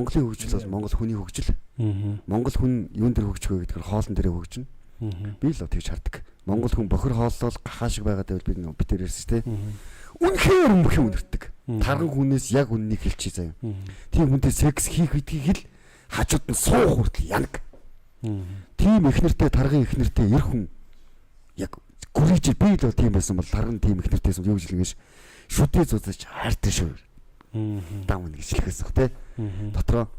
Монголын хөгжил бол Монгол хүний хөгжил. Монгол хүн юун дээр хөгжих вэ гэдгээр хоолн дээрээ хөгжинэ. Би л тэгж хардаг. Монгол хүн бохир хооллол гахаа шиг байгаад байвал би тэр ярьсан тийм. Үнэхээр өмөх юм өнөртөг. Тарган хүнээс яг үннийг хэлчихье заяа. Тийм хүнтэй секс хийх гэдгийг хэл хажууд нь суух хүртэл янаг. Тийм ихнэртэй тарган ихнэртэй эр хүн яг гүрийж би л тийм байсан бол тарган тийм ихнэртэйс юу гэж хэлгэж шүдээ зузаж хайртай шүү. Дам нэг хэлэхээс баг те. Дотроо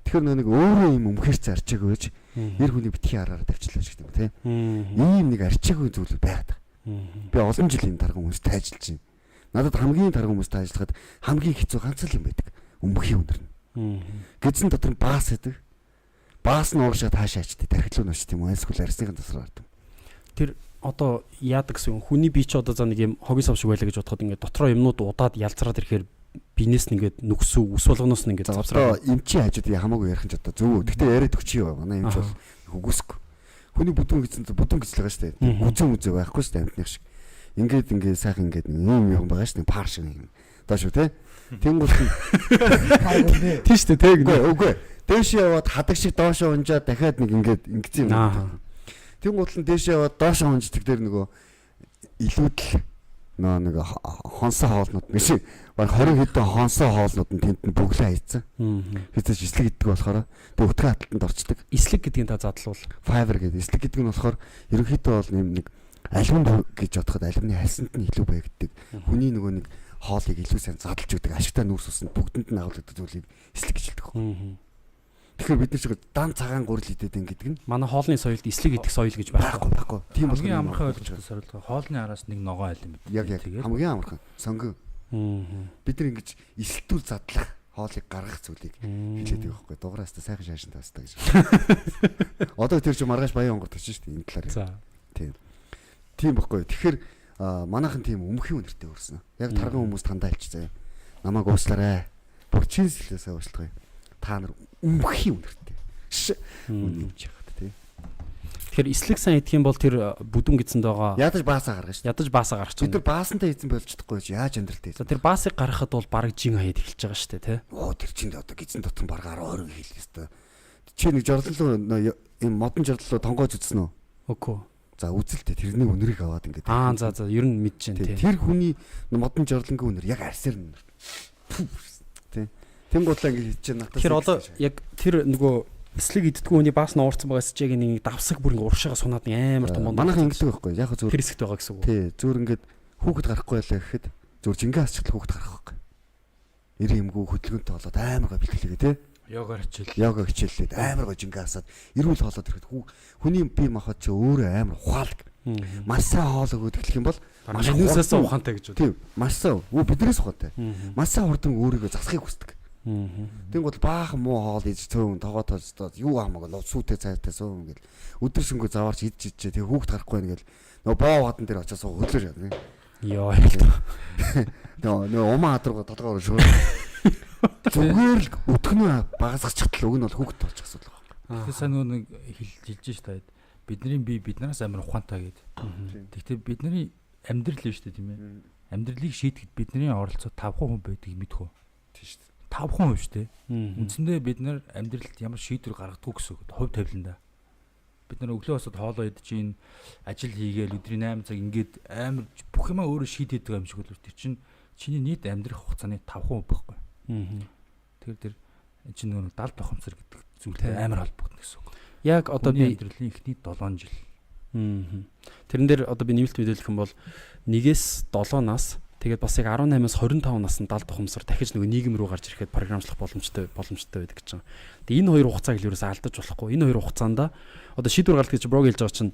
тэгэхээр нэг өөрөө юм өмхөрч арчаагүй гэж эр хүний битгий араараа тавьчлаа ч гэдэг юм те. Ийм нэг арчаагүй зүйл байгаад байгаа. Би олон жилийн тарган хүмүүстэй ажиллаж байна. Надад хамгийн тарган хүмүүстэй ажиллахад хамгийн хэцүү ганц л юм байдаг. Өмхийн өнөр нь. Гэзэн дотор нь баас гэдэг. Баас нь ууршаа таашаа ачдаг. Тархилуу нөч тийм үү? Эсвэл арсныхын тасраар гэдэг. Тэр одоо яадаг гэсэн хүний бие ч одоо за нэг юм хогийн сав шиг байлаа гэж бодоход ингээд дотроо юмнууд удаад ялцраад ирэхээр бинээс нь ингээд нүксүү ус болгоноос нь ингээд завсраа. Эмчийн хажууд хамаагүй ярих нь ч одоо зөв. Гэхдээ яриад өгч юу манай эмч бол үгүйсэхгүй. Хүний бүдүүн гэсэн бүдүүн гэж л байгаа шүү дээ. Гүзэн мүзээ байхгүй шүү дээ амьтных шиг. Ингээд сайхан ингээд юм байгаа шүү дээ. Пар шиг юм. Доош үү те. Тэнгуул тийм шүү дээ те. Үгүй. Дээш яваад хадаг шиг доошоо унжаад дахиад нэг ингээд ингэсэн юм. Тэнгуул нь дээш яваад доошоо унждаг дээр нөгөө илүүдл нэг хонсоо хоолнууд нэг шиг баг 20 хэдэн хонсоо хоолнууд нь тэнд нь бүглээ хайцсан. Хэвчээ эслэг гэдэг болохоор тэг өтгөн хаталтанд орчдөг. Эслэг гэдгийг та задлуул. Fiber гэдэг эслэг гэдэг нь болохоор ерөнхийдөө бол нэг алимд гэж бодоход алимны хальсанд нь илүү байгддаг. Хүний нөгөө нэг хоолыг илүү сайн задлж өгдөг ашигтай нүүрс усанд бүгдэнд нь агуулдаг зүйлийг эслэг гэж хэлдэг. Тэгэхээр бид нар шиг дан цагаан гурил идэт ингэдэг нь манай хоолны соёлд эслэг гэдэг соёл гэж байхгүй. Тийм бол хамгийн амархан ойлгож сорилго. Хоолны араас нэг ногоо айл юм байна. Яг хамгийн амархан сонгоо. Бид нар ингэж эсэлтүүл задлах хоолыг гаргах зүйлийг хэлээд байгаа байхгүй. Дугаараас та сайхан шаашин таастаа гэж. Одоо тэр чинь маргааш баян онгор тавьчих шүү дээ энэ талаар. Тийм байхгүй. Тэгэхээр манайхан тийм өмхийн үнэртэй өрснө. Яг тарган хүмүүс тандаа хэлчихсэн. Намайг ууслаарай. Бүр чинслээсээ уушлах юм. Та нар өмхийн үнэртэй. Үнэмж яхад тий. Тэгэхээр эслэг сайн идэх юм бол тэр бүдүүн гидсэнд байгаа ядаж баасаа гаргана шүү. Ядаж баасаа гаргач. Бид нар баасантай эзэн болж чадахгүй чи яаж амьдралтай. За тэр баасыг гаргахад бол бараг жин хаяад эхэлж байгаа шүү дээ тий. Оо тэр чинь одоо гидсэн дотор бараг 10 20 хийлээ хэвээр. Чи нэг жорлол юм модон жорлолоо тонгоож үзсэн үү? Үгүй. За үзэлтэй тэрний үнэрийг аваад ингээд. За ер нь мэдэж дээ тий. Тэр хүний модон жорлонгийн үнэр яг арсаар нь. Тий. Тэнгуудлаа ингээд хийж надад. Тэр одоо яг тэр нөгөө эслэг идтгүү хүний баас нуурсан байгаа эсжээг нэг давсаг бүр ингээд уршаага сунаад амар том манайхан ингэдэг байхгүй. Яг зөв. Тэр хэсэгт байгаа гэсэн үг. Тий. Зүгээр ингээд хүүхэд гарахгүй байлаа гэхэд зүгээр жингээ асчлах хүүхэд гарах байхгүй. Эр юмгүй хөдөлгөөнтэй болоод амар гоо бэлтгэлээ тий. Йога хичээллээд амар гоо жингээ асаад эрүүл хоолоод ирэхэд хүний бие махбод чи өөрөө амар ухаалаг. Маш сайн хоол өгөөд эхлэх юм бол маш хүмүүсээс ухаантай гэж үү. Тийм. Маш сайн. Биднээс ухаантай. Маш сайн хурдан өөрийгөө засахыг хүсдэг. Тэнгуут баахан муу хоол иж цөөн тогоо тоолцоод юу хамаагүй лов сүйтэй цайтай суув ингээл өдөр шөнөгүй заваарч идчихээ тэг хүүхд гарахгүй нэгэл нөө боо хатан дээр очиж суу хөдлөр яа. Йоо. Нөө умаа адрууга толгоор шөө. Зүгээр л өтгөнөө багасгачихтал өг нь бол хүүхд толчих асуудал байна. Тэгэхээр сайн нэг хэлж штэ бидний бие биднээс амар ухаантай гэдэг. Гэхдээ бидний амьдрал биш үү тийм ээ. Амьдралыг шийдэхэд бидний оролцоо 5% байдгийг мэдхүү. Тийм штэ. 5% шүү дээ. Үндсэндээ бид нар амьдралд ямар шийдвэр гаргадгүй гэсэн үг. Хувь тавиланда. Бид нар өглөө босоод хоолоо идэж ийн ажил хийгээл өдрийн 8 цаг ингээд амар бүх юмаа өөрөө шийдээд байгаа юм шиг л тэр чинь чиний нийт амьдрах хугацааны 5% байхгүй. Тэгэхээр тэр чинь нөгөө 70 тохиомсор гэдэг зүйлтэй амар холбогдно гэсэн үг. Яг одоо би амьдралын эхний 7 жил. Тэрэн дээр одоо би нэмэлт мэдээлэх юм бол 1-7 нас тэгээд бас яг 18-аас 25 наснд 70 тохиомсор дахиж нөгөө нийгэм рүү гарч ирэхэд програмчлах боломжтой байдаг гэж байна. Тэгээд энэ хоёр хугацааг л ерөөсөө алдаж болохгүй. Энэ хоёр хугацаанд одоо шийдвэр гаргах гэж Брог хэлж байгаа чинь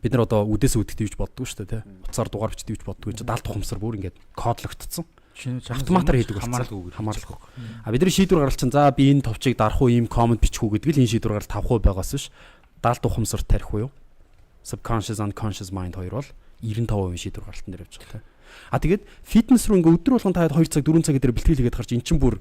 бид нар одоо үдээс үдэгтэй гэж боддгоо шүү дээ, тий. Утсаар дугаар бичдэг гэж боддгоо гэж 70 тохиомсор бүр ингээд кодлогдсон. Автоматар хийдэг хамаарлаггүй. А бидний шийдвэр гаргал чинь за би энэ товчийг дарах уу, ийм комент бичих үү гэдэг л энэ шийдвэр гаргал 5% байгаас биш 70 тохиомсор тарих уу юу? Subconscious unconscious mind хоёр бол 95% шийдвэр гаргалтын дээр явж байгаа, тий. А тэгээд фитнес руу ингээ өдөр болгон та 2 цаг 4 цаг дээр бэлтгэл хийгээд гарч эн чин бүр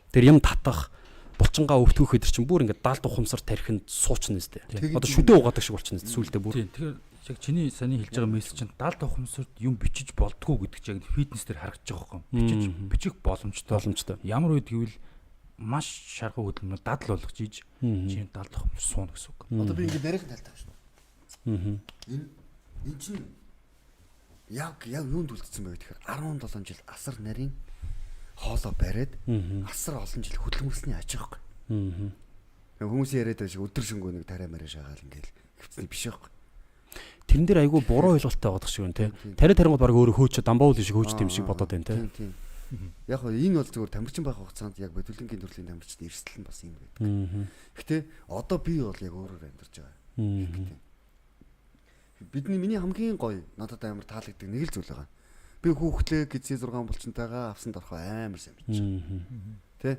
тэр юм татах булчингаа өвтгөх хэдэр чин бүр ингээ 70 ухамсар тарихынд суучна нэстэ. Одоо шүдэ угаадаг шиг болчихно нэстэ сүүлдээ бүр. Тэгэхээр яг чиний саний хэлж байгаа мессеж чинь 70 ухамсарт юм бичиж болдгоо гэдэг чинь яг фитнес дээр харагдаж байгаа юм. Бичих боломжтой. Боломжтой. Ямар үед гэвэл маш шаргуу хөдөлмөр дадал болгож ийж чинь дадлах суuna гэсэн үг. Одоо би ингэ нарийнхан талтаа шүү. Энэ чинь яг юунд үлдсэн бэ гэхээр 17 жил асар нарийн хоолоо бариад асар олон жил хөдөлмөрсний аж байгаа юм. Хүмүүс яриад байгаа шиг өдөр шөнөгүй нэг тарай мараа шагаал ингээл хөвцний биш байхгүй. Тэрэн дээр айгүй буруу ойлголттой байгаа шиг байна те. Тариа баг өөрөө хөөчө дамбаул шиг хөөчт юм шиг бодоод байна те. Яг хоо энэ бол зүгээр тамирчин байх хугацаанд яг бодлонгийн төрлийн тамирчид эрсдэл нь бас юм байдаг. Гэтэ одоо би бол яг өөрөөр амьдарч байгаа. Миний хамгийн гоё надад амар таалагддаг нэг л зүйл байгаа. Би хүүхлээ GC6 булчинтайгаа авсан дорхоо амар сайн бич. Тэ?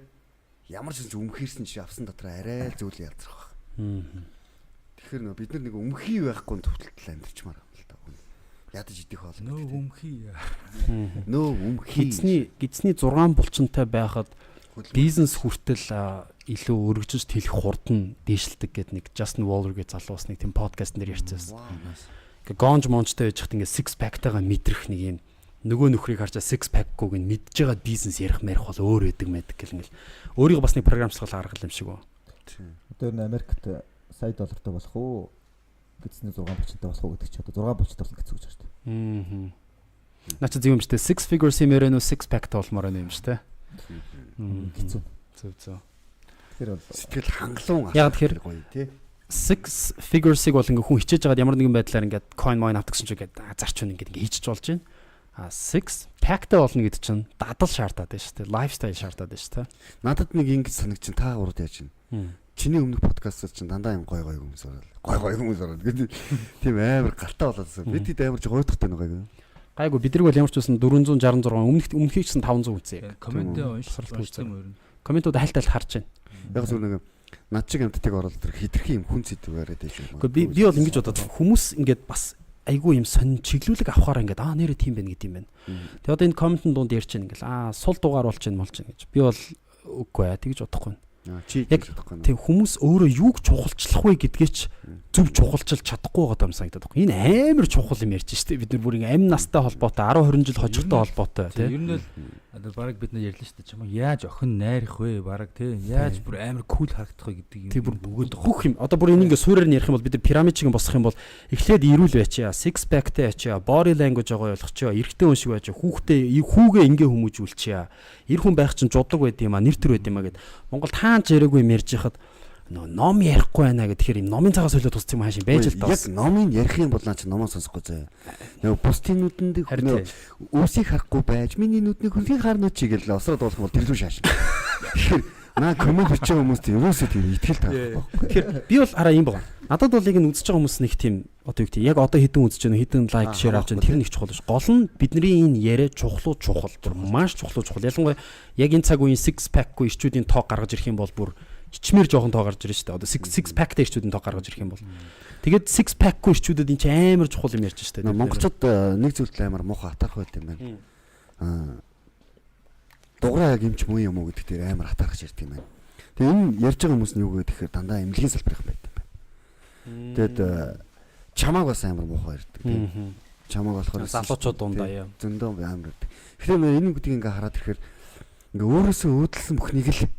Ямар ч өмхийрсэн чи авсан дотроо арай л зүйл ялзрах. Тэгэхээр нөө бид нар нэг өмхий байхгүй төвтлөл амьдчмаар байна л да. Ядаж идэх хоол. Нөө өмхий. Гидсний 6 булчинтай байхад бизнес хүртэл илүү өргөжж тэлэх хурдан дээшилдэг гэдэг нэг Justin Waller гэж залуус нэг тийм подкаст нэр ярьчихсан. Гонж мончтой байж хат ингээд six pack-тайгаа мэдрэх нэг юм нөгөө нөхрийг харж six pack-гүйг нь мэдж байгаа бизнес ярих мэрх бол өөр байдаг мэдэг гэл ингээл өөрийгөө бас нэг програмчлах арга юм шиг үү. Одоо энэ Америкт сая доллартай болох уу? Гидсний 6 булчинтай болох уу гэдэг чи одоо 6 булчинтай болно гэсэн үг шүү дээ. Наач зөв юм шүү дээ. Six figures хэмээрээ нөө six pack толмоор байна юм шүү дээ. Хэцүү. Зөв. Тэр бол сэтгэл хангалуун яг тэгэхээр гоё тий. Six figures-ыг бол ингээ хүн хичээж байгаад ямар нэгэн байдлаар ингээ coin mine авдаг гэсэн чинь ингээ зарчун ингээ хийчих болж байна. Six pack-тай болно гэдэг чинь дадал шаардаад байна шүү дээ. Lifestyle шаардаад байна шүү дээ. Надад нэг ингэж санагчин та урд яаж байна. Чиний өмнөх подкастууд чинь дандаа юм гой хүмүүс ороод. Гой хүмүүс ороод. Тийм амар галтаа болоодсэн. Бид хэд амар ч гойтохтой нэг гайгүй. Гайгүй бид нар бол ямар ч байсан 466 өмнөхийг чинь 500 үзье. Комент уншсан. Комментууд хайлтал харж байна. Яг зөв нэг над шиг амттайг ороод тэр хитрхи юм хүн зэдв яриад байж юм. Гэхдээ би бол ингэж бодоод хүмүүс ингээд бас айгүй юм сонь чиглүүлэг авахаараа ингээд нэрээ тийм байна гэдэг юм байна. Тэгээ одоо энэ комментын дунд ярьж байна ингээл сул дугаар болж байна гэж. Би бол үгүй тэгж бодохгүй. Чи яг тийм хүмүүс өөрөө юуг чухалчлах вэ гэдгээч зөв чухалчилж чадахгүй байгаа юм санагдаад байна. Энэ амар чухал юм ярьж штэ. Бид нар бүр ингээм амь настай холбоотой 10 20 жил хожигтой холбоотой тийм. Ер нь л одоо бараг бид нар ярьлаа штэ чамаа яаж охин найрах вэ бараг тийм. Яаж бүр амар кул харагдах вэ гэдэг юм. Тийм бүр бөгөөд бүх юм. Одоо бүр энийг суураар нь ярих юм бол бид нар пирамид шиг босох юм бол эхлээд ирүүл байчаа, six pack-тэй ячаа, body language байгаа ойлгочихё, эрэгтэй хүн шиг байчаа, хүүгээ ингээ хүмүүжүүлчихье. Эр хүн байх чинь жудлаг байд юм а, нэр төр байд юм а гэд. Монгол таач яриаггүй юм ярьж хахад ном ярихгүй байна гэхээр юм номын цагаас солиод тусц юм хаашийн байж л таас. Яг номын ярих юм бол наа чи номоо сонсохгүй заяа. Нэг бусдын нүдэнд үсийг харахгүй байж миний нүдний хөлийг харна чи гэл осроод болох бол тэр лүү шааш. Тэгэхээр наа коммент бичсэн хүмүүст ерөөсөө тэр итгэл таахгүй. Тэгэхээр би бол хараа юм байна. Надад бол яг нь үзэж байгаа хүмүүс нэг тийм одоо юу гэдэг яг одоо хэдэн үзэж байна хэдэн лайк шеэр авч байна тэр нэг чухал биш. Гол нь бидний энэ яриа чухал маш чухал. Ялангуяа яг энэ цаг үеийн six pack-гүй ирчүүдийн тоо гаргаж ирэх юм бол бүр ичмэр жоохон тоо гарч ирж штэ. Одоо six pack-тэй ирчүүдийн тоо гаргаж ирэх юм бол. Тэгээд six pack-гүй ирчүүдэд энэ чинь амар чухал юм ярьж штэ. Монголчууд нэг зүйлтэй амар муухай атарх байт юм байна. Дуграа яг юмч муу юм уу гэдэг дээр амар атархаж ярьд юм байна. Тэгээ энэ ярьж байгаа хүмүүс нь юу гэдэг тэгэхээр дандаа эмнэлгийн салбарынхан байт юм байна. Тэгээд чамааг бас амар муухай ярьдаг тийм. Чамааг болохоор залуучууд дундаа яа. Зөндөө амар ярьдаг. Тэгэхээр энэ бүгдийг ингээ хараад ирэхээр ингээ өөрөөсөө өөдөлсөн бүхнийг л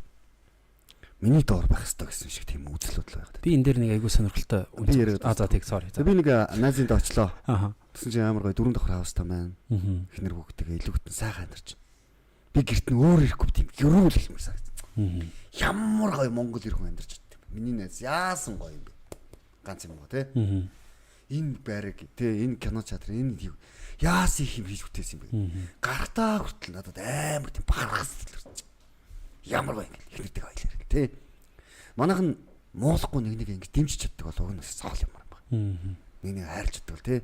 миний доор байх хэрэгтэй гэсэн шиг тийм үзэл бодол байгаа. Би энэ дээр нэг айгүй сонирхолтой за тэг sorry. Би нэг Назинд очлоо. Аха. Тэгсэн чинь амар гоё 4 давхар хаустай маань. Эхнэр хүүхдтэйгээ илүүгтэн сайхан амьдарч. Би гэрт нь өөр ирэхгүй тийм гэрүүл хэлмээр санагдсан. Ямар гоё Монгол ирхэн амьдарч чаддаг. Миний найз яасан гоё юм бэ? Ганц юм уу те? Энэ байраг те энэ кино театр энэ яасан их юм хийж бүтээсэн юм бэ? Гарахтаа хүртэл надад амар тийм баргаас хэлэрч. Ямар гоё ингэ ихнэртэй ойлоо те. Манайх нь муулахгүй нэг ингэ дэмжиж чаддаг бол өгнөөс соол юмар байна. Нэг хайрлж чаддаг бол те.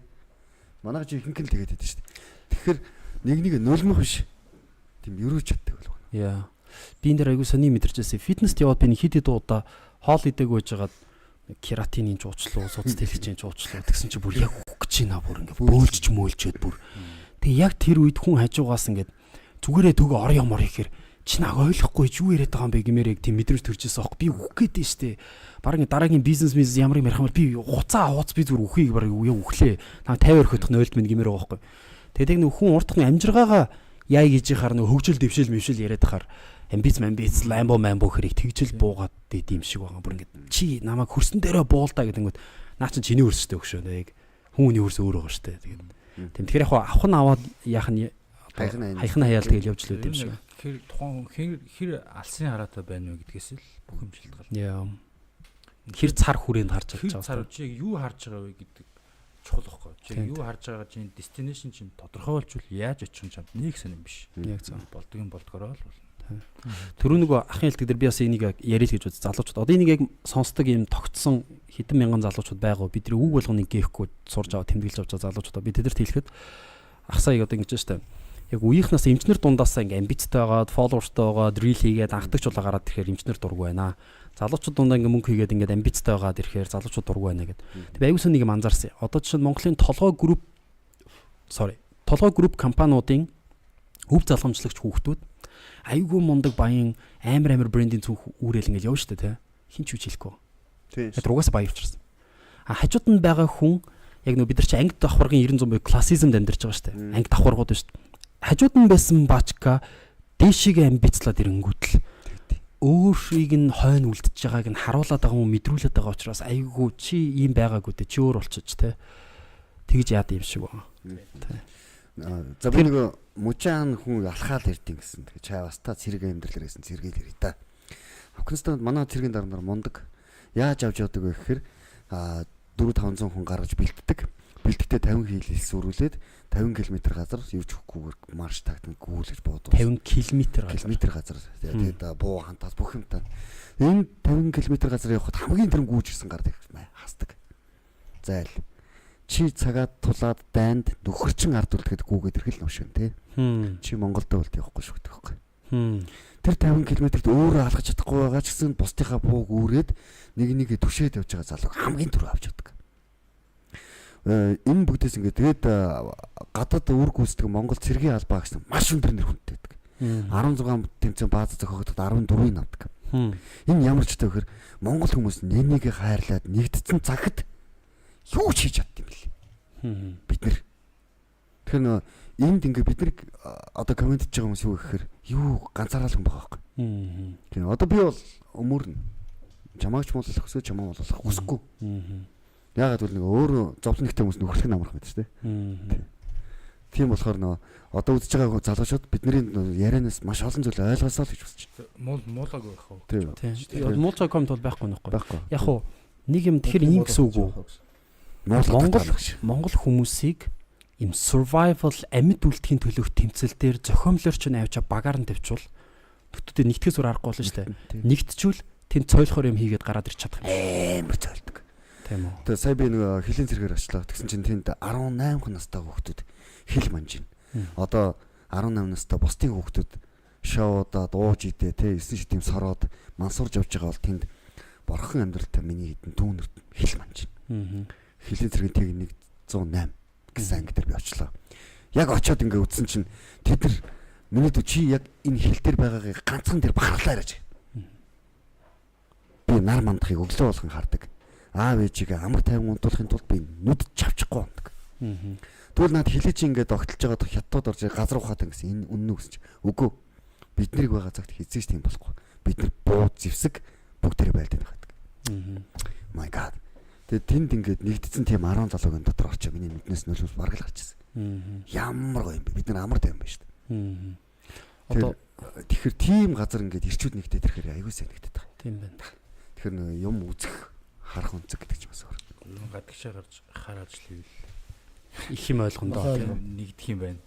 Манайх чи ихэнх нь тэгээд байдаг шүү дээ. Тэгэхээр нэг нулимх биш. Тийм өрөөж чаддаг бол. Яа. Би энэ дээр айгуу сони мэдэрчээсээ фитнест яваад би хэд хэд удаа хоол идэг байжгаад кератинийн жуучлуу, суц тэлэгчийн жуучлуу тэгсэн чи бүр яг үхэж гинэ бүр ингээ бөөлж мөөлчөөд бүр. Тэгээ яг тэр үед хүн хажуугаас ингээ зүгээрээ төгөө ор юм ихээр чи наг ойлгохгүй юу яриад байгаа юм бэ гэмээр яг тийм мэдрэмж төржсэн аах би үхэх гээд нь штэ. Бараг дараагийн бизнес ямар юм ярихмаар би хуцаа би зүгээр үхийг бараг яг үхлээ. Та 50 орхидох нойлд минь гэмээр байгаа байхгүй. Тэгээд яг нэг хүн урдхан амжиргаагаа яа гэж хаар нэг хөгжил дэвшил мэвшил яриад хахаар амбиц ламбо хэрэг тэгжил буугаад дээд юм шиг байгаа. Бүр ингээд чи намайг хөрсөн дээрээ буулдаа гэдэг нь наа чи чиний хөрстэй өгшөө яг хүмүүний хөрс өөр байгаа шүү дээ. Тэгээд тийм тэгэхээр яг авах нь аваад яах нь хайх нь хаяал тэгэл явж л үт юм шиг. Тэгэхээр тухайн хэр алсын хараатай байна вэ гэдгээс л бүх юм шалтгаална. Яа. Хэр цар хүрээнд харж байгаа. Цар чи юу харж байгаа вэ гэдэг чухал байхгүй. Чи юу харж байгаа чинь destination чинь тодорхой болчвол яаж очих юм чамд нэг сонирн биш. Яг зөв. Болдгийн болдгороо л болно. Төрөө нөгөө ахын хэлтэг дээр би бас энийг ярил гэж үз залуучууд. Одоо энийг яг сонсдог юм тогтсон хэдэн мянган залуучууд байгаа. Бидний үг болгоныг гээхгүй сурж аваа тэмдэглэж авч байгаа залуучуудаа би тэдэрт хэлэхэд ахсаа яг одоо ингэж штэ. Яг үеийнхнээс эмчнэр дундаасаа ингээ амбицтай байгаад, фолловерстай байгаад, рил хийгээд анхдагч болоо гараад ирэхээр эмчнэр дургүй байна. Залуучууд дундаа ингээ мөнгө хийгээд ингээ амбицтай байгаад ирэхээр залуучууд дургүй байна гэд. Тэгээ аюулсан нэг юм анзаарсан. Одоо жишээ нь Монголын толгой групп компаниудын өв залгамжлагч хүүхдүүд аюулгүй мундаг баян амар брендинг цүнх үүрэл ингээ явна штэ тий. Хин ч үч хэлэхгүй. Тийм. Яг угаасаа баяр учраас. Хажууд нь байгаа хүн яг нөө бид нар чи анги давхаргын 90% классизмд амьдарч байгаа штэ. Анги давхаргууд байна штэ. Хажууд нь байсан бачка дээшигээ амбицлаад ирэнгүүтэл өөрийг нь хойно үлдчихэж байгааг нь харуулад байгаа юм мэдрүүлээд байгаа учраас айгүй чи ийм байгаагүй дээ чи өөр болчих те тэгж яад юм шиг байна. За би нэг мужаан хүн алхаал ирдин гэсэн. Тэгээ чаа бас та цэрэг амьдрал гэсэн цэргээл ирээ та. Афганистанд манай цэргийн дарамдар мундаг. Яаж авч явдаг вэ гэхээр 4-500 хүн гаргаж бэлддэг. Бэлтгэхдээ 50 хилээс сүрүүлээд 50 км газар юуч хөхгүйгээр марш тагтан гүйлж буудав. 50 км газар. Тэгээд буу хантаас бүх юмтай. Энэ 50 км газар явхад хамгийн тэрэн гүйж ирсэн гард хасдаг. Зайл. Чи цагаад тулаад дайнд нөхөрчин ард үлдэхэд гүгээд ирэх л нөшгөн тий. Чи Монголд болд явахгүй шүү гэдэг байхгүй. Тэр 50 км-д өөрөө алхаж чадахгүй байгаа ч гэсэн бусдынхаа бууг үүрээд нэг түшээд явж байгаа залуу хамгийн түрүү авч яадаг. Энэ бүгдээс ингээд тэгээд гадаад үр гүйцэтгэх Монгол цэргийн албаа гэсэн маш өндөр нэр хүндтэй байдаг. 16 тэмцээн бааз зохиогдоход 14-ийг авдаг. Энэ ямар ч төвхөр Монгол хүмүүс нэнийг хайрлаад нэгдсэн цагт юу ч хийж чаддсан юм бэл. Бид нар тэгэхээр энд ингээд бид нар одоо комментж байгаа хүмүүс юу гэхээр юу ганцаараа л хүн байгаа байхгүй. Тэгэхээр одоо би бол өмөрнө. Чамаач муулах өсөө чамаа муулах хүсэхгүй. Яагаад гэвэл нэг өөрөө зовлонтой хүмүүс нөхөрлөх нь амарх байдаг шүү дээ. Тийм болохоор одоо үзэж байгаа залуучууд бидний ярианаас маш олон зүйл ойлгосоо л гэж үзэж байна. Муулаг байх уу? Тийм. Муулаг комент бол байхгүй нөхгүй. Яг уу нэг юм тэгэхээр ийм гэсэн үг үү? Монгол хүмүүсийг им survival амьд үлдэхийн төлөөх тэмцэл дээр зохиомлоор ч навчаа багаар нь тавьчвал төтөдөө нэгтгэс үр аргагүй болно шүү дээ. Нэгтчүүл тэнд цойлохоор юм хийгээд гараад ирч чадах юм. Амар цойлдог. Тийм үү. Тэгээ сая би нэг хилийн зэрэгээр очлоо. Тэгсэн чинь тэнд 18 хүн настай хүүхдүүд хил манж байна. Одоо 18 настай бусдын хүүхдүүд шоудаа дууж идэ тэ 9 шидийн сороод мансуурж явж байгаа бол тэнд борхон амьдралтай миний хитэн түүнэр хил манж байна. Хилийн зэрэгийн тэг 108 гэсэн анги дээр би очлоо. Яг очиод ингээ үтсэн чинь тэд нар миний дүү чи яг энэ хил дээр байгаагийн ганцхан дээр бахарлаа яриач. Би нар мандахыг өглөө болгон хардаг. Аав ээжигээ амар тайван унтуулахын тулд би нүд чавчихгүй ундаг. Тэгвэл над хилээ чи ингээд огтлж байгаа хятад орж газар ухаад гэсэн энэ үнэн үү гэсэн чи үгүй. Бид нарыг байгаа цагт хийцээш тийм болохгүй. Бид нар буу зевсэг бүгдээрээ байлдаад байдаг. My god. Тэгээд тэнд ингээд нэгдсэн тийм 10 залуугийн дотор орчоо миний нүднээс нөлөөс бараг л гарч ирсэн. Ямар гоё юм бэ? Бид нар амар тайван байна шүү дээ. Одоо тэгэхээр тийм газар ингээд ирчүүд нэгдээд ирэхээр аягүй сайн нэгдээд байгаа. Тийм байна. Тэгэхээр юм үзэх харах үнцэг гэдэг ч бас өөр. Гадагшаа гарч хараад л ивэл их юм ойлгондоо нэгдэх юм байна.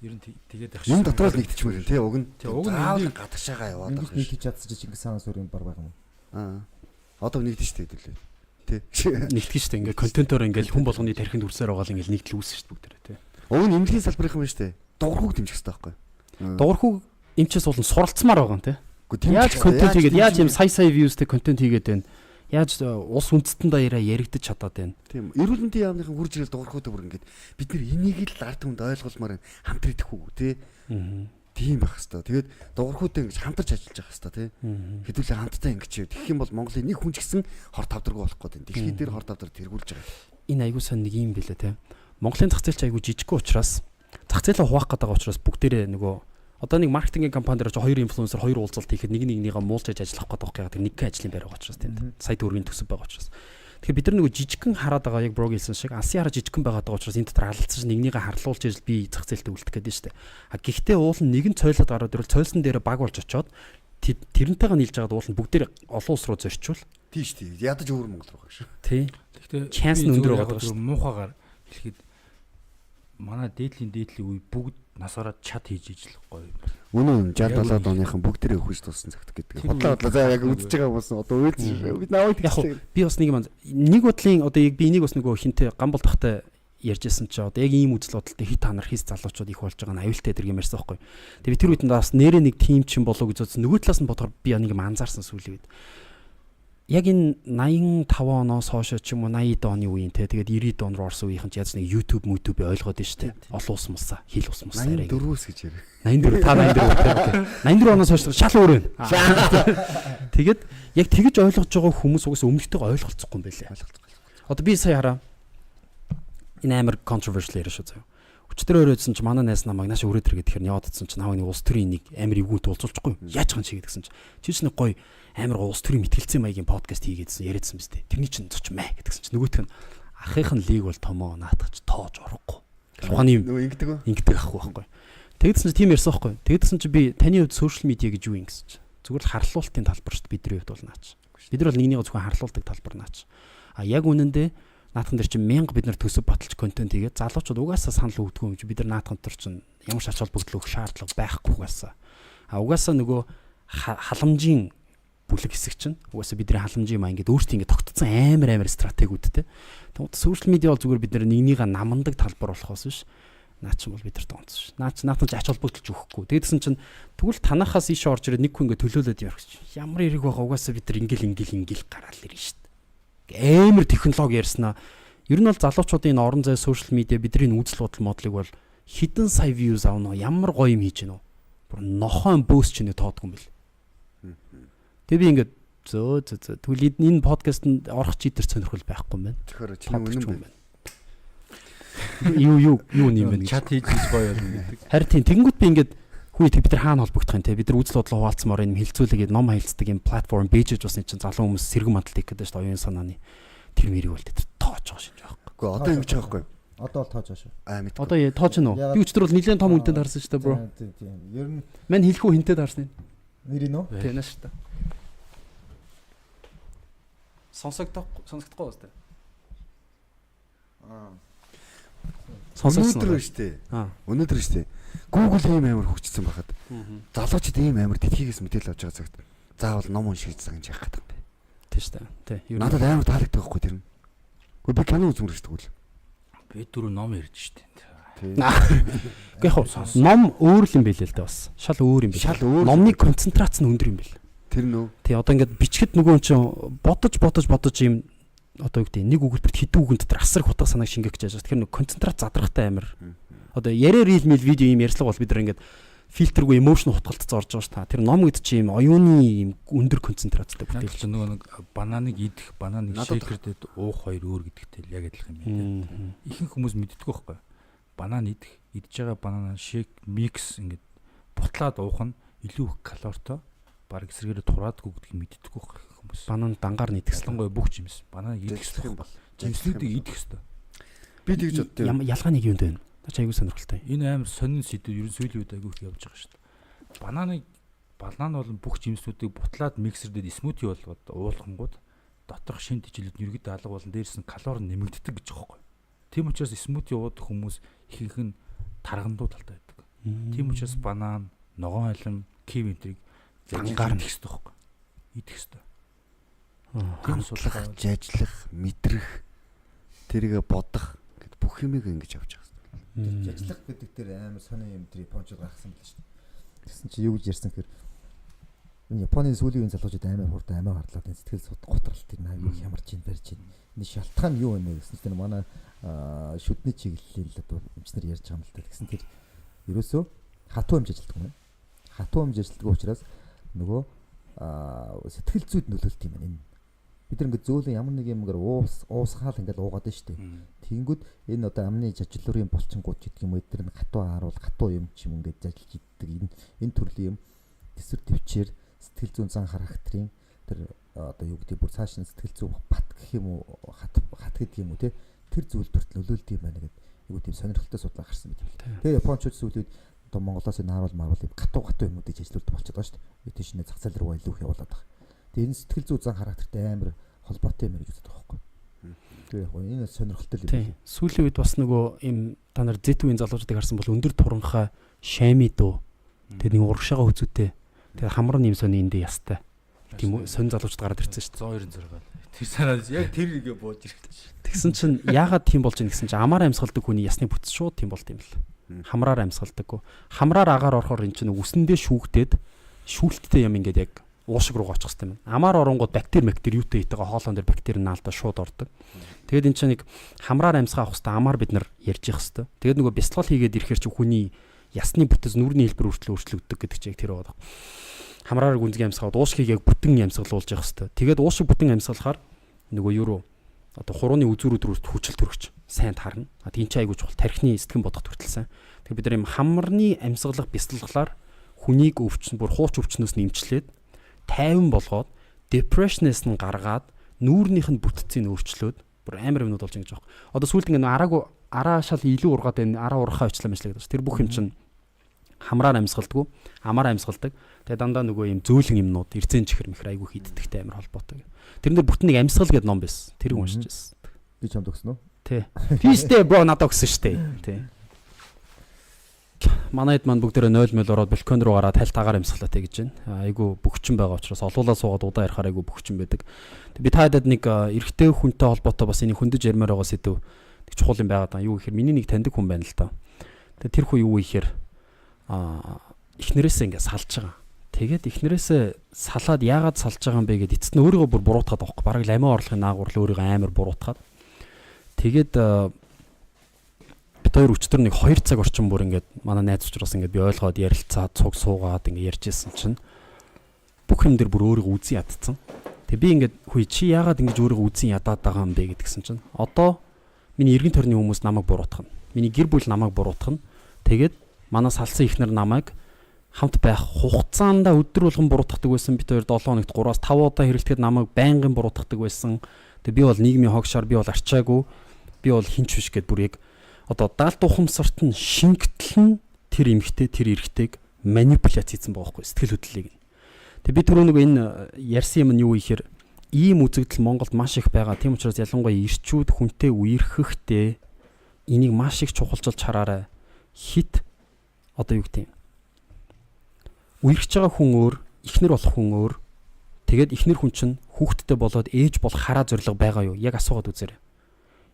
Ер нь тэгээд байх юм дотроо л нэгдчихмээр тий уг нь. Уг нь гадагшаагаа яваад байх. Нэгдэж чадсан чинь Чингис хаан суурийн бар байх юм. Одоо нэгдэж штэ хэдүүлээ. Тий. Нэгтгэж штэ ингээ контентоор ингээл хүн болгоны тархинд үрсээр байгаа л ингээл нэгдэл үүсэж штэ бүгдээрээ тий. Уг нь эмнэлгийн салбарынх юм байна штэ. Дуурхууг дэмжих хэрэгтэй байхгүй. Дуурхууг эмчээс болон суралцмаар байгаа юм тий. Яаж контент хийгээд яаж юм сая views-тэй контент хийгээд байна. Яаж ус үндэстэн даяараа яригдчих чадаад байна. Тийм. Эрүүл мэндийн яамныхан хурж ирэл дуурхуудаа бүр ингээд бид нар энийг л ард түмэнд ойлгуулмаар хамт идэх үү тий. Тийм байх хэвээр. Тэгээд дуурхуудаа ингэж хамтарч ажиллаж явах хэвээр тий. Хэдүүлээ хамтдаа ингэж тэгэх юм бол Монголын нэг хүн ч гэсэн хор тавдаргүй болох гээд байна. Дэлхийд дээр хор тавдар тэргүүлж байгаа. Энэ аягүй сан нэг юм билээ тий. Монголын зах зээл ч аягүй жижиггүй учраас зах зээлээ хуваах гэдэг учраас бүгдээрээ нөгөө Одоо нэг маркетингийн компани дээр хоёр инфлюенсер хоёр уулзалт хийхэд нэгнийгээ муулж ажиллах гэдэг байхгүй нэг ажлын байр байгаа учраас тийм сая төгрөгийн төсөв байгаа учраас. Тэгэхээр бид нар нөгөө жижигхэн хараад байгаа яг Брог хэлсэн шиг алсын хараа жижигхэн байгаа учраас энэ дотор алдсан чинь нэгнийгээ харлуулж ижил би зах зээлтэй үлдэх гэдэг нь шүү дээ. А гэхдээ уул нь нэгэн цойлоод гараад ирвэл цойлсон дээр баг болж очоод тэрнтэйгээ нийлж байгаад уул нь бүгдээр олон улс руу зорчвол тийш тий. Ядаж өөр Монгол руу гаш. тий. Гэхдээ chance нь өндөр байгаа шүү. Муухагаар хэлэхэд манай дээдлийн үе бүгд насаараа чат хийж ижил гоё. Үнэн 60 70 оныхан бүгдээрээ өхөж тулсан цагт гэдэг. Бодлоо за яг үзэж байгаа хүмүүс одоо үйлс бид наваад яг би бас нэг бодлын одоо яг би энийг бас нөгөө хинтээ гамбал тахтай ярьжсэн чи одоо яг ийм үзэл бодолтой хит анархист залуучууд их болж байгаа нь аюултай гэдэг юм ярьсан байхгүй. Тэгээ би тэр үед бас нэрээ нэг тим чин болов гэж бодсон. Нөгөө талаас нь бодохоор би нэг юм анзаарсан сүүлийн үед. Яг энэ 85 оноос хойш ч юм уу 80 оны үеийн тэгээд 90 он руу орсон үеийнхэн ч яаж нэг YouTube ойлгоод байна шүү дээ. Олон ус мусаа, хил ус мусаа. 84-өөс гэж яриа. 84 та 84 84 оноос хойш шал өөр байна. Тэгээд яг тэгж ойлгож байгаа хүмүүс угсаа өмнөдтэйгээ ойлголцохгүй юм байлээ. Одоо би сая хараа. Энэ амар controversial яриа шүү заяа. Өчтөр өрөөдсөн чи манай найз намайг нааш өрөөд тэр гэхээр яваадсан чи наваа нэг улс төрийн нэг амар эвгүүт уулзуулчихгүй. Яаж чахан чи гэдгсэн чи. Чи ч нэг гоё амар улс төрийн мэтгэлцээ маягийн подкаст хийгээдсэн яриадсан биз дээ. Тэрний чинь зоч мэ гэдгсэн чи нөгөөтг нь ахынх нь лиг бол томоо наатгач тоож орохгүй. Ухааны ингэдэг ахгүй байхгүй. Тэгдсэн чи тийм ярьсан байхгүй. Тэгдсэн чи би таны хувьд сошиал медиа гэж юу юм гэсэн чи. Зүгээр л харлуултын талбар шүү дээ бидний хувьд бол наач. Бид нар бол нэгнийг зөвхөн харлуулдаг талбар наач. А яг үнэндээ наатхан дээр чинь 1000 бид нар төсөв баталж контент хийгээд залуучууд угаасаа санал өгдөг юм чи бид нар наатхан дээр чинь ямар ч ач холбогдол өгөх шаардлага байхгүй угаасаа. А угаасаа нөгөө халамжийн бүлэг хэсэг чинь угаасаа бидний халамжийн маа ингээд өөртөө ингээд тогтцсон амар стратегиудтэй. Тэгвэл сошиал медиа бол зүгээр бид нар нэгнийгээ намандаг талбар болохоос биш. Наа чинь бол бид нарт онцсон ш. Наатхан ч ач холбогдолж өгөхгүй. Тэгдсэн чинь тэгвэл танахаас иш орж ирээд нэг хүн ингээд төлөөлөд явах гэж. Ямар хэрэг байгаа угаасаа бид нар ингээл гараал ирнэ ш. Амар технологи ярьснаа. Ер нь бол залуучуудын энэ орон зай сошиал медиа бидний үзэл бодол модлыг бол хідэн сая views авна уу? Ямар гоё юм хийж гэнэ үү? Бүр нохоон бөөс чинь тоодгүй юм бэл. Тэгээ би ингээд зөө тэгвэл энэ подкастэнд орох чидэр сонирхол байхгүй юм байна. Тэгэхээр чиний үнэн байна. Юу юм бэ? Чат хийж гоё юм гэдэг. Харин тийм тэгэнгүүт би ингээд хүү бид нар хаана холбогдох юм те бид нар үзэл бодлоо хуваалцмаар юм хилцүүлэгээд ном хайлцдаг юм платформ бэжж бас энэ чинь залуу хүмүүс сэргэн мандалт хийх гэдэг шүү дээ оюун санааны тэр мэрийг бол тэр тоож байгаа шинж байхгүй. Гэхдээ одоо ингэж байгаа байхгүй. Одоо бол тоож байгаа шүү. Мэдгүй. Одоо тоож нь уу? Би өчтөр бол нэлээд том үнэтэй харсан шүү дээ бро. Тийм. Ер нь мань хэлэхүү хинтээ харсан юм. нэр нь үү? Тийм нэ шүү дээ. Сонсогдохгүй үстэй. Өнөөдөр шүү дээ. Өнөөдөр шүү дээ. Google ийм амар хөгжсөн байхад залуучууд ийм амар дэлхийгээс мэдээлэл авч байгаа цагт заавал ном уншиж цаг гэж яах гэдэг юм бэ? Тийм шүү дээ. Тий. Надад амар таалагддаг байхгүй тэр нь. Гэхдээ би кино үзмэр шүү дээ. Би дөрөв ном ярьж шүү дээ. Гэхдээ яг ном өөр л юм байлээ л дээ бас. Шал өөр юм биш. Номны концентрац нь өндөр юм байл. Тэр нөө. Тий одоо ингээд бичгэд нөгөө чинь бодож юм одоо юу гэдэг нэг үгэлбэрт хэдэн үгэнд дотор асар их утга санааг шингээх гэж байгаа. Тэгэхээр нэг концентрат задрахтай амар. Одоо яриа рил мэл видео юм ярьслага бол бид нар ингээд фильтргүй эмошн утгалтцсан орж байгаа ш та. Тэр ном гэдэг чинь юм оюуны юм өндөр концентраттай бүтээл чинь нөгөө нэг бананыг идэх, бананыг шейкердэд уух хоёр өөр гэдэгтэй яг адилхан юм байна. Ихэнх хүмүүс мэддэг байхгүй. Банан идэж байгаа банана шейк микс ингээд бутлаад уух нь илүү их калоритой баг эсрэгээрээ тураадгүй гэдгийг мэддэг байхгүй хүмүүс. Банан дангаар нь идэгслэн гоё бүх жимс. Бананыг идэх юм бол жимслүүдийг идэх ёстой. Би тэгж боддог. Ялгааны юунд байна? Чи аягүй сонирхолтой. Энэ амар сонин сэдв ер нь сүүлийн үед аягүй их явж байгаа шүү дээ. Банан бол бүх жимсүүдийг бутлаад миксердээд смути болгоод уулгангууд доторх шин тижилүүд ергэд алга болон дээрс нь калори нэмэгддэг гэж байгаа байхгүй. Тийм учраас смути уудаг хүмүүс ихэнх нь таргандуу талтай байдаг. Тийм учраас банан, ногоон алим, киви энтрийг дангаар идэх ёстой байхгүй. Идэх ёстой. Тийм сулгаж ажиллах, мэдрэх, тэрийгэ бодох гэд бүх юмыг ингэж явж байгаа. Ажиллах гэдэг дээр амар сони юм тэр Япончууд гаргасан байл шүү дээ. Тэгсэн чи юу гэж ярьсан гэхээр энэ Японы сүүлийн үеийн залуучууд амар хурдан амиа харлаад энэ сэтгэл готралтыг аягүй хямарч ин барьж ин. Энэ шалтгаан нь юу вэ гэсэн чинь манай шүдний чиглэлийн л одоо эмчнэр ярьж байгаа юм л да. Тэгсэн тэр ерөөсөө хатуу хэмж ажилтдаг юм. Хатуу хэмж ажилтдаг учраас нөгөө сэтгэл зүйд нөлөөлт юм байна энэ. Бид нар ингээд зөөлөн ямар нэг юмгаар уусгаал ингээд уугаад байна шүү дээ. Тэнгүүд энэ одоо амны жажлуурын булчингууд гэдэг юм эдгээр нь гатуу ааруул гатуу юм ч юм ингээд жажилж иддэг энэ төрлийн юм тэсвэр төвчээр сэтгэл зүйн зан характерын тэр одоо юу гэдэг бүр цааш нь сэтгэл зүйн бат гэх юм уу хат гэдэг юм уу те тэр зүйл төртөл нөлөөлдөг юм байна гэдэг юу тийм сонирхолтой судлаа гарсан мэт юм. Тэгээ японочууд сүүлийн одоо Монголоос энэ ааруул маруул гатуу юмнуудыг жажлуулдаг болчиход байгаа шүү дээ. Бид тийш нэ зах зээл рүү илүү их явуулаад байгаа. Тэгээ энэ сэтгэл зүйн зан характертай амар холбоотой юм гэж үздэг байхгүй. Тэгээ яг энэ сонирхолтой юм. Тийм. Сүүлийн үед бас нөгөө им та нар Z-ийн залуучуудыг харсан бол өндөр туранхай шами дөө. Тэгээ нэг урагшаага хүзүүтэй. Тэгээ хамар нэм сони эндээ ястай. Тийм үү? Сонь залуучууд гараад ирсэн шүү дээ. 196. Тэр санаад яг тэр игээ бууж ирэхтэй. Тэгсэн чинь яагаад тийм болж ийн гэсэн чинь амар амьсгалдаг хүний ясны бүтц шууд тийм болт юм л. Хамраар амьсгалдаггүй. Хамраар агаар орохоор эн чинь үсэндээ шүүгдээд шүүлттэй юм ингээд яг уушиг руу очих хэвээр юм. Амаар оронгууд бактери юутай хийтэйгээ хоолоон дээр бактери наалдаа шууд ордог. Тэгээд эн чинь нэг хамраар амьсгаа авах хэвээр амаар бид нар ярьж явах хэвээр. Тэгээд нөгөө бяцлал хийгээд ирэхээр чи хүний ясны бүтэц нүрийн хэлбэр өөрчлөгддөг гэдэг чиг тэр байгаа. Хамраар гүнзгий амьсгаад уушгийг яг бүтэн амьсгалуулж явах хэвээр. Тэгээд уушиг бүтэн амьсгалахаар нөгөө юу руу одоо хурууны үзүүрүүд рүү хүчил төрөгч сайн таарна. Тийм ч айгууч бол тархины сэтгэн бодох төртөлсэн. Тэгээд бид нар юм хамарны амьсгалах бяцлаглаар хүнийг өвчин бүр хууч өвчнөөс нэмчлээд тайван болгоод depression-ээс нь гаргаад нүүрнийх нь бүтцийг өөрчлөөд бүр амар юмнууд болж ингэж байгаа. Одоо сүүлд ингэ араа шал илүү ургаад байна. Араа урахаа очлаа мэтлээ гэдэг. Тэр бүх юм чинь хамраар амьсгалдаггүй, амаар амьсгалдаг. Тэгээ дандаа нөгөө юм зөөлөн юмнууд эрзэн чихэр мэхэр айгүй хийддэгтэй амар холбоотой. Тэрнэр бүтэн нэг амьсгал гэдэг ном байсан. Тэрийг уншиж байсан. Би ч хамт өгсөн үү? Тий. Фистэ бро надад өгсөн шүү дээ. Тий. Манайд мань бүгдээрээ 0 ороод балкон руу гараад хальт агаар амьсгалаатай гэж байна. Айгу бөхчин байгаа учраас олуулаа суугаад удаа ярихаар айгу бөхчин байдаг. Би таадад нэг эрэгтэй хүнтэй холбоотой бас энийг хөндөж ярмаар байгаа сэдв нэг чухал юм байгаад байгаа. Юу гэхээр миний нэг таньдаг хүн байна л да. Тэгээ тэр хүн юу гэхээр эхнэрээсээ ингээд салж байгаа. Тэгээд эхнэрээсээ салаад яагаад салж байгаа юм бэ гэд эцэст нь өөрийгөө бүр буруутгаад авахгүй. Бараг ламиа орлохын наагурлал өөрийгөө амар буруутгаад. Тэгээд бид хоёр өчтөр нэг 2 цаг орчим бүр ингээд манай найз учраас ингээд би ойлгоод ярилцаад цуг суугаад ингээд ярьжсэн чинь бүх юм дээр бүр өөрийгөө үзэн ядцсан. Тэгээ би ингээд хүй чи яагаад ингэж өөрийгөө үзэн ядаад байгаа юм бэ гэдгсэн чинь одоо миний эргэн тойрны хүмүүс намайг буруутгана. Миний гэр бүл намайг буруутгана. Тэгээд манай салсан ихнэр намайг хамт байх хугацаанд өдөр болгон буруутгадаг байсан. Бид хоёр 7 хоногт 3-5 удаа хэрэлдэхэд намайг байнгын буруутгадаг байсан. Тэгээ би бол нийгмийн хогшоор би бол арчаагүй. Би бол хинч биш гэд бүр яг одоо даалт ухамсарт нь шингэтэл нь тэр эмхтэй тэр эрэгтэйг манипуляц хийсэн байгаа байхгүй сэтгэл хөдлөлийг. Тэгээ би түрүү нэг энэ ярьсан юм нь юу ихээр ийм үзэгдэл Монголд маш их байгаа. Тийм учраас ялангуяа ирчүүд хүнтэй үерхэхдээ энийг маш их чухалчилж хараарай. Хит одоо юу гэдэг юм. Үерхэж байгаа хүн өөр, эхнэр болох хүн өөр. Тэгээд эхнэр хүн чинь хүүхэдтэй болоод ээж болох хараа зориг байгаа юу? Яг асуугаад үзээрэй.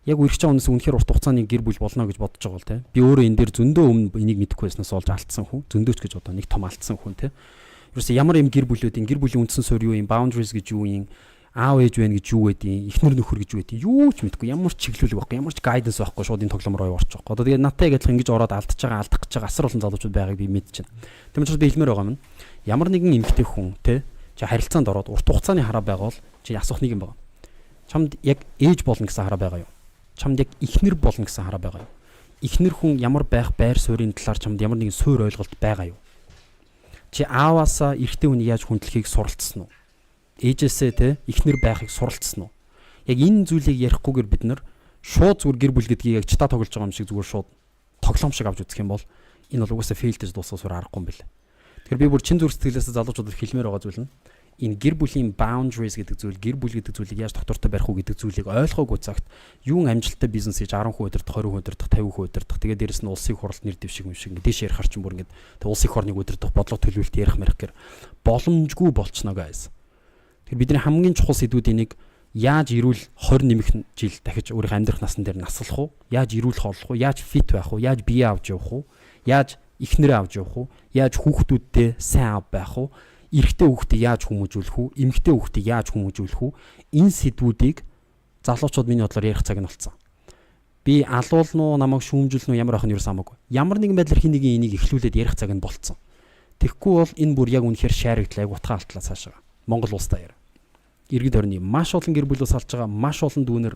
Яг үерхэж байгаа хүнээс үнэхээр урт хугацааны гэр бүл болно гэж бодож байгаа бол те. Би өөрөө энэ дээр зөндөө өмнө энийг мэдэхгүй байснаас олж алдсан хүн. Зөндөөч гэж одоо нэг том алдсан хүн те. Ерөөсөө ямар юм гэр бүлүүдийн гэр бүлийн үндсэн суурь юу юм, boundaries гэж юу юм, аав ээж байна гэж юу байдیں, эхнэр нөхөр гэж байдیں. Юу ч мэдэхгүй, ямар ч чиглүүлэг байхгүй, ямар ч guidance байхгүй шууд энэ тоглоом руу орчих واخ. Одоо тэгээд натаа яг ингэж ороод алдчихж байгаа, алдах гэж байгаа асар олон залуучууд байгааг би мэдчихэв. Тийм учраас би хэлмээр байгаа юм. Ямар нэгэн эмэгтэй хүн те чи харилцаанд ороод урт хугацааны хараа байгаал чи асуух нэг юм байна. Чамд яг ээж болно гэсэн хараа байгаа юу? Чамд яг эхнэр болно гэсэн хараа байгаа юу? Эхнэр хүн ямар байх байр суурийн талаар чамд ямар нэгэн суур ойлголт байгаа юу? Чи ааваасаа эрэгтэй хүний яаж хүндлэхийг суралцсан уу? Ээжээсээ те эхнэр байхыг суралцсан уу? Яг энэ зүйлийг ярихгүйгээр бид нар шууд зүгээр гэр бүл гэдгийг яг чата тоглож байгаа юм шиг зүгээр шууд тоглоом шиг авч үзэх юм бол энэ бол угаасаа фейлдэж дуусгасаар аргагүй юм байна. Тэгэхээр би бүр чин зүрх сэтгэлээс залуучуудад хэлмээр байгаа зүйл нь энэ гэр бүлийн boundaries гэдэг зүйл, гэр бүл гэдэг зүйлийг яаж доктортой барих уу гэдэг зүйлийг ойлгоогүй цагт юун амжилттай бизнес хийж 10% удирдах, 20% удирдах, 50% удирдах. Тэгээд дээрэс нь улсын хурлд нэр дэвшиг юм шиг дээш ярихаар ч юм бүр ингээд улсын их орныг удирдах, бодлого төлөвлөлт ярих мэрх гэр боломжгүй болчихно guys. Тэгэхээр бидний хамгийн чухал сэдвүүдийн нэг яаж ирүүл 20 нэмэх жил дахиж өөрийнхөө амьдрах насн дээр наслах уу? Яаж ирүүлэх олох уу? Яаж фит байх уу? Яаж бие авч явах уу? Яаж эхнэрээ авч явах уу? Яаж хүүхдүүдтэй сайн ав байх уу? Эрэгтэй хүүхдийг яаж хүмүүжүүлэх үү? Эмэгтэй хүүхдийг яаж хүмүүжүүлэх үү? Энэ сэдвүүдийг залуучууд миний бодлоор ярих цаг нь болсон. Би алуулнуу, намайг шүүмжүүлнүү ямар ахын ерөөс хамаагүй. Ямар нэгэн байдлаар хин нэгийн энийг эхлүүлээд ярих цаг нь болцсон. Тэгэхгүй бол энэ бүр яг үнэхээр шааригдлаа, утгаа алтлаа цаашаа. Монгол улс даяар. иргэд орны маш олон гэр бүлээс салж байгаа, маш олон дүүнер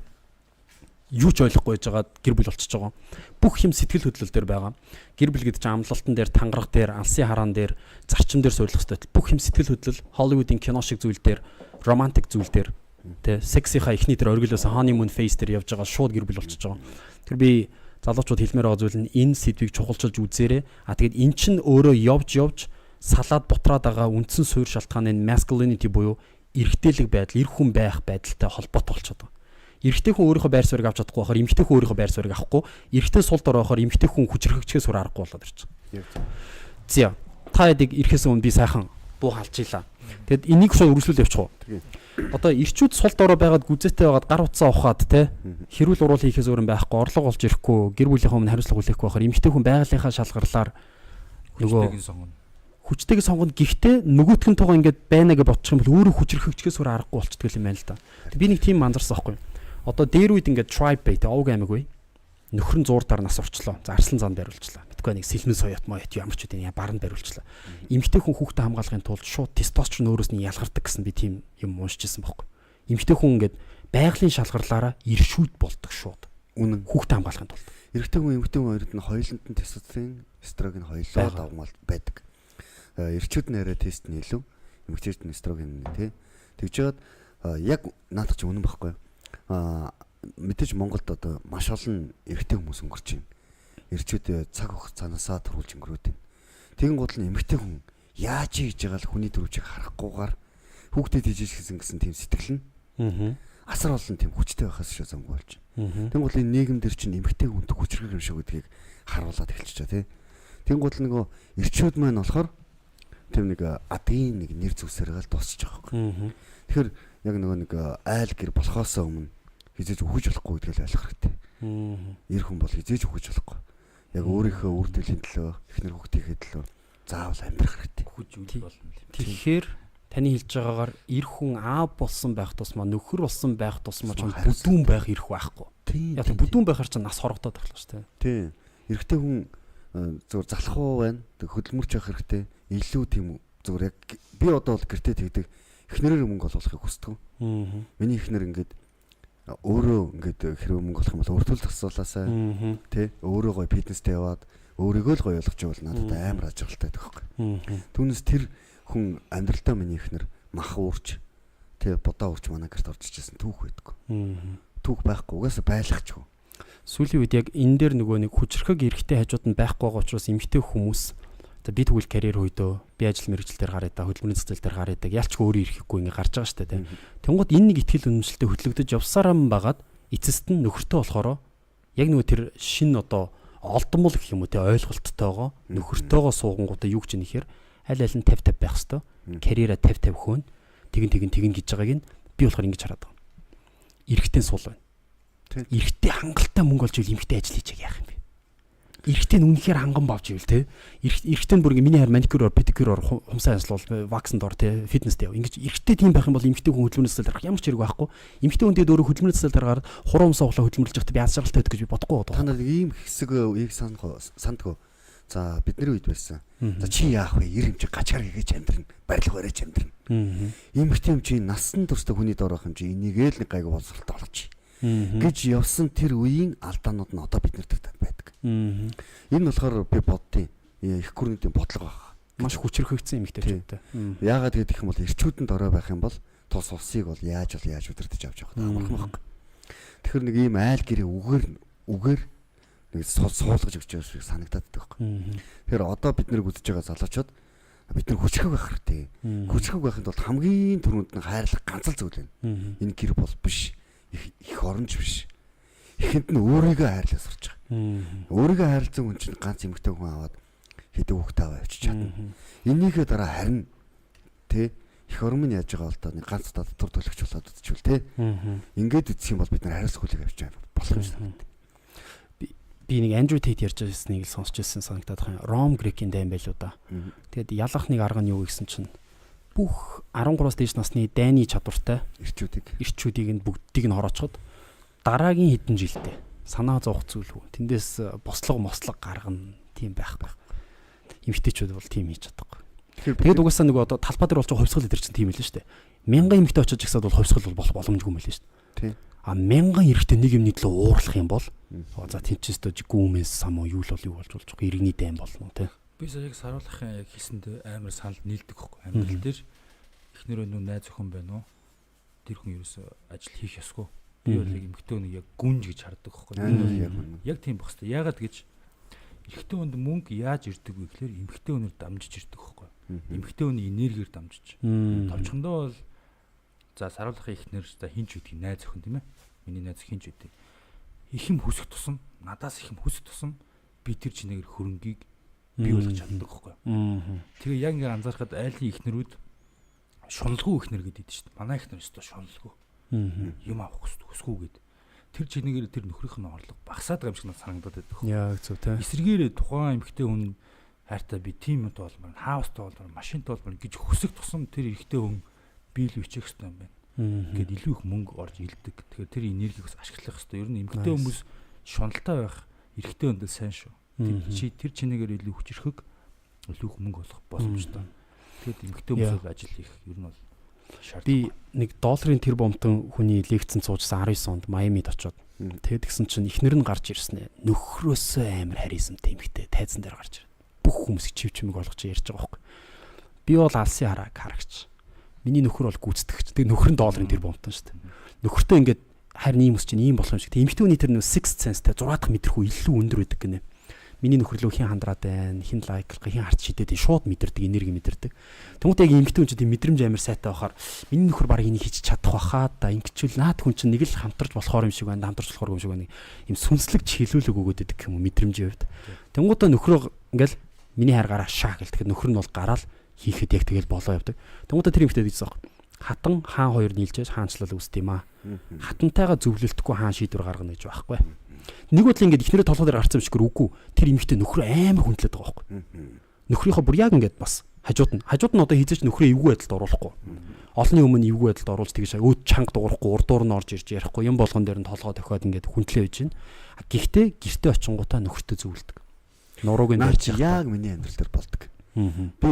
юу ч ойлгохгүй байжгаад гэр бүл болчихж байгаа. Бүх юм сэтгэл хөдлөл дээр байгаа. Гэр бүл гэдэг чинь амлалтан дээр, тангараг дээр, алсын хараан дээр, зарчим дээр суурилах хэрэгтэй. Бүх юм сэтгэл хөдлөл, Холливуудын кино шиг зүйл дээр, романтик зүйл дээр, тэ сексийнхаа эхний тэр оргилоос honeymoon phase дээр явж байгаа шууд гэр бүл болчихж байгаа. Тэр би залуучууд хэлмээр байгаа зүйл нь энэ сэдвийг чухалчилж үзээрэй. Тэгээд эн чинь өөрөө явж салаад бутраад байгаа үндсэн суурь шалтгааны masculinity буюу эрэгтэйлэг байдал, эр хүн байх байдалтай холбоотой болчиход байгаа. Эрэгтэй хүн өөрийнхөө байр суурийг авч чадахгүй байхаар эмэгтэй хүн өөрийнхөө байр суурийг авахгүй, эрэгтэй сул дор байхаар эмэгтэй хүн хүчрхэгчгээс өөр аргагүй болоод ирж байгаа. За та эдийг ирэхээс өмнө би сайхан буу халжийлаа. Тэгэд энийг шууд үргэлжлүүл явчих уу? Одоо ирчүүд сул дороо байгаад гүзээтэй байгаад гар утсаа ухаад те хэрүүл уруул хийхээс өөр юм байхгүй, орлого олж ирэхгүй, гэр бүлийнхээ өмнө хариуцлага хүлээхгүй байхаар эмэгтэй хүн байгалийнхаа шалгарлаар нөгөө хүчтэйг сонгоно. Гэхдээ нөгөөтгөнтэйгоо ингээд байна гэж бодчих юм бол өөрөө хүчрхэгчгээс өөр аргагүй болчихдог юм байна л да. Би нэг тийм анзарсан байхгүй. Одоо дээр үед ингээд tribe bait овг аймаг үе. Нөхөр нь зуурдаар нас орчлоо. За арслан зан бариулчлаа. Битгүй нэг сэлмэн соёот моёт ямар ч үдийн баранд бариулчлаа. Эмэгтэй хүн хүүхдээ хамгаалахын тулд шууд тестостерон өөрөөс нь ялгардаг гэсэн би тийм юм уншижсэн байхгүй. Эмэгтэй хүн ингээд байгалийн шалгарлаараа иршүүд болдог шууд. Үнэн хүүхдээ хамгаалахын тулд. Эрэгтэй хүн эмэгтэй хүн хоёрод нь хоёуланд нь тестостерон, эстроген хоёулаа давмал байдаг. Ирчүүд нэрээ тест нь илүү, эмэгтэйчүүд нь эстроген тий. Тэгж жаад яг наадах чинь үнэн байхгүй. Мэдээж Монголд одоо маш олон эрэгтэй хүмүүс өнгөрч байна. Ирчүүд цаг хугацаанаасаа төрүүлж өнгөрөөд байна. Тэгин гол нь эмэгтэй хүн яаж хийж байгаа л хүний төрөвчийг харахгүйгээр хүүхдэд хийж гэсэн тийм сэтгэл нь асар олон тийм хүчтэй байхаас шүү замгүй болж байна. Тэгин гол энэ нийгэм дээр чинь эмэгтэй хүнд хүчрэг юм шиг гэдгийг харуулад эхэлчихэж байгаа тий. Тэгин гол нөгөө ирчүүд маань болохоор тийм нэг адгийн нэг нэр зүсээр гал дуусчих жоох. Тэгэхээр яг нөгөө нэг айл гэр болохоос өмнө хизээж өгөж болохгүй гэдгийг ойлгох хэрэгтэй. Эр хүн бол хизээж өгөж болохгүй. Яг өөрийнхөө үр дүнлийн төлөө, эхнэр хүүхдийнхээ төлөө заавал амьдрах хэрэгтэй. Өгөж үйл болно. Тэгэхээр таны хэлж байгаагаар эр хүн аав болсон байх тусмаа, нөхөр болсон байх тусмаа ч бүдүүн байх эрх байхгүй. Яг бүдүүн байхаар ч нас хорогдоод байх л шүү дээ. Тийм. Эрэгтэй хүн зүгээр залах уу байна. Тэг хөдөлмөрч явах хэрэгтэй. Илүү тийм зүгээр яг би одоо бол гэртээ тэгдэг эхнэрээр мөнгө олохыг хүсдэг. Миний эхнэр ингээд өөрөө ингээд хэрэг мөнгө олох юм бол өөртөө засуулаасаа тий өөрөө гоё фитнестэй яваад өөрийгөө л гоё болгож явал надад амар ажиглалтай байдаг байхгүй. Түүнээс тэр хүн амьдралдаа миний эхнэр мах уурч тий будаа уурч манай гэрт орж ичсэн түүх байдаг. Түүх байхгүй угаасаа байлгachгүй. Сүүлийн үед яг энэ дээр нөгөө нэг хүчрхэг эрэгтэй хажууд нь байхгүй байгаа учраас эмэгтэй хүмүүс за би тэгвэл карьер хойдөө би ажил мэргэжил дээр гараад та хөдөлмөрийн цэцэл дээр гараад ялчгүй өөрөө ирэхгүй ингээ гарч байгаа шүү дээ. Тэнгууд энэ нэг ихтгэл үнэмшилтэд хөтлөгдөж явсараа байгаад эцэст нь нөхөртөө болохоро яг нөгөө тэр шин одоо олдмол гэх юм уу те ойлголттойгоо нөхөртөөгөө суугангуудаа юу гэж нэхэр аль аль нь 50-50 байх хэвээр карьераа 50-50 хөөн тэгин гэж байгааг нь би болохоор ингэж хараад байгаа. Эрэгтэй сул байна. Эрэгтэй хангалттай мөнгө олж ивэл эмэгтэй ажил хийж яах юм бэ? Эрэгтэй нь үнэхээр ханган бавж ивэл те. Эрэгтэй нь бүр ингээ миний хайр маникюроор педикюроор хумсаа яслуул ваксанд ор те фитнестэй яв. Ингэж эрэгтэй тийм байх юм бол эмэгтэй хүн хөдөлмөрийн цэцэл дарах ямар ч хэрэг байхгүй. Эмэгтэй хүн тэгээд өөрөө хөдөлмөрийн цэцэл дараагаар хуруу хумсаа углаа хөдөлмөрлж явахдаа би аз жаргалтай байдаг гэж би бодохгүй байна. Та нар ийм хэсэг үеийг сандгүй. За бидний үед байсан. За чи яах вэ? Ир хэмжээ гачаар хийгээж амьдрна. Барилга барьж амьдрна. Эмэгтэй юм чи насан туршдаа хүний доор байх юм чи энийгээ л нэг гайгүй боловсралтай болгочих. Гэж явсан тэр үеийн алдаанууд нь одоо бид нарт байдаг. Энэ болохоор би боддیں۔ Их гүрнүүдийн бодлого байна. Маш хүчрхэгдсэн эмэгтэйчүүдтэй. Яагаад гэдэг юм бол эрчүүдэнд орой байх юм бол тус улсыг бол яаж удирдах авч явах амархан байхгүй. Тэгэхээр нэг ийм айл гэрээ үгээр нэг суулгаж өгч байгаа шиг санагдаад байдаг. Тэгэхээр одоо бид нэр үзэж байгаа залуучууд бид нар хүчрхэг байх хэрэгтэй. Хүчрхэг байхын тулд хамгийн түрүүнд нь хайрлах ганц л зүйл байна. Энэ гэр бол биш. Их оронж биш. Ихэнд нь өөрийгөө хайрлаа сурч байгаа. Өөрийгөө хайрлсан хүн чинь ганц эмэгтэй хүн аваад хэдэн хүүхдээ аваа явчих чадна. Энийхээ дараа харин тэ их ормын яаж байгаа бол та ганц удаа дотор төлөгч болоод үзчихвэл тэ. Ингээд үзэх юм бол бид нар хариуцлага хүлээх явж байгаа болох юм шиг. Би нэг Андрю Тейт ярьж байгасныг л сонсч байсан санагдаад байна. Ром Грекийн дайн байлуу да. Тэгээд ялах нэг арга нь юу гэсэн чинь бүх 13-аас дээш насны дайны чадвартай ирчүүдийг нь бүгдийг нь хороочход дараагийн хэдэн жилдээ санаа зовох зүйл үү. Тэндээс бослого гаргана тийм байх. Эмэгтэйчүүд бол тийм хийж чадахгүй. Тэгээд угаасаа нөгөө одоо талбай дээр болж байгаа хувьсгал дээр чинь тийм л шүү дээ. Мянган эмэгтэй очиж ихсад бол хувьсгал бол болох боломжгүй юм байл шүү дээ. Тий. А мянган эрэгтэй нэг юмны төлөө уурлах юм бол за тэнцэстэ гүмээс самуу юу л бол юу болж болж иргэний дайм болно тий. Би сая яг саруулахын яг хийсэнд амар санал нийлдэг хөхгүй. Амьдрал дээр эхнэр өнөө найз охин байна уу? Тэр хүн ерөөсөө ажил хийх ёсгүй. Би бол яг эмэгтэй хүнийг яг гүнж гэж хардаг хөхгүй. Яг тийм байх хэвээр. Яагаад гэж эрэгтэй хүнд мөнгө яаж ирдэг вэ гэхээр эмэгтэй хүнээр дамжиж ирдэг хөхгүй. Эмэгтэй хүний энергиэр дамжиж. Товчхондоо бол за саруулахын эхнэр за хинч үдгийг найз охин тийм ээ. Миний найз хинч үдгийг их юм хүсэх тусам надаас их юм хүсэх тусам би тэр чинээгээр хөрөнгийг бий болгож чаддаг хөхгүй. Тэгээ яг ингээ анзаархад айлын эхнэрүүд шуналгүй эхнэр гэдэг шүү дээ. Манай эхнэр өстө шуналгүй. Юм авах хүсгүй гэдэг. Тэр чинээгээр тэр нөхрийнх нь орлого багасаад байгаа юм шиг надад санагдаад байдаг. Яг зөв тий. Эсрэгээр тухайн эмэгтэй хүн хайртай би тийм юм тоолмор, хаустай болмор, машин тоолмор гэж хүсэх тусам тэр эрэгтэй хүн биел бичих хэрэгтэй юм байна. Гэт илүү их мөнгө орж илдэг. Тэгэхээр тэр энергийг бас ашиглах хэрэгтэй. Ер нь эмэгтэй хүмүүс шуналтай байх эрэгтэй хүндээ сайн шүү. Тэр чинээгээр илүү хүчрэхэг илүү их мөнгө олох боломжтой. Тэгээд эмэгтэй хүмүүсээ ажил хийх ер нь бол шаардлага. Би нэг долларын тэр бомтон хүний лекцэн суужсан 19 онд Майамид очиод тэгээд гисэн чинь эхнэр нь гарч ирсэн ээ. Нөхрөөсөө амар харизмтай эмэгтэй тайзан дээр гарч ирсэн. Бүх хүмүүс чивчмэг болгож ярьж байгаа байхгүй. Би бол алсын харагч. Миний нөхөр бол гүйцэтгэгч. Тэгээд нөхөр нь долларын тэр бомтон шүү дээ. Нөхөртөө ингээд харин ийм ус чинь ийм болох юм шиг. Эмэгтэй хүний тэр нэг 6 sense-тэй 6 дахь мэдрэхүү илүү өндөр байдаг гинэ. Миний нөхөрлөө хин хандраад байна, хин лайклах, хин харц шидэд шууд мэдэрдэг, энерги мэдэрдэг. Тэнгүүт яг эмэгтэй хүн чинь тийм мэдрэмж амар сайтай байхаар миний нөхөр баг энийг хийж чадах байхаа да ингэчвэл наад хүн чинь нэг л хамтарч болохоор юм шиг байна, хамтарч болохоор юм шиг байна. Ийм сүнслэг чийлүүлэг өгөөд идэг юм уу мэдрэмжийн хувьд. Тэнгүүтээ нөхрөө ингээл миний хайр гараа шаа гэлтэхэд нөхөр нь бол гараал хийхэд яг тэгэл болоо явдаг. Тэнгүүтээ тэр эмэгтэй дийсэн баг. Хатан хаан хоёр нийлжээж хаанчлал үүсдэм аа. Хатантайгаа зөвлөлтгүй хаан шийдвэр гаргана гэж байхгүй. Нэг удаа ингээд ихнэрээ толгой дээр гарцсан шигэр үгүй. Тэр эмэгтэй нөхрөө амар хүндлээд байгаа байхгүй. Нөхрийнхөө бүр яг ингээд бас хажууд нь одоо хийжээч нөхрөө эвгүй байдалд оруулахгүй. Олонний өмнө эвгүй байдалд оруулж тэгж өөд чанга дуурахгүй урдуур нь орж ирж ярихгүй юм болгон дээр нь толгой тохиод ингээд хүндлээ байж гин. Гэхдээ гэртээ очингуудаа нөхөртөө зөвлөдөг. Нурууг нь яг миний амьдрал дээр болдог. Би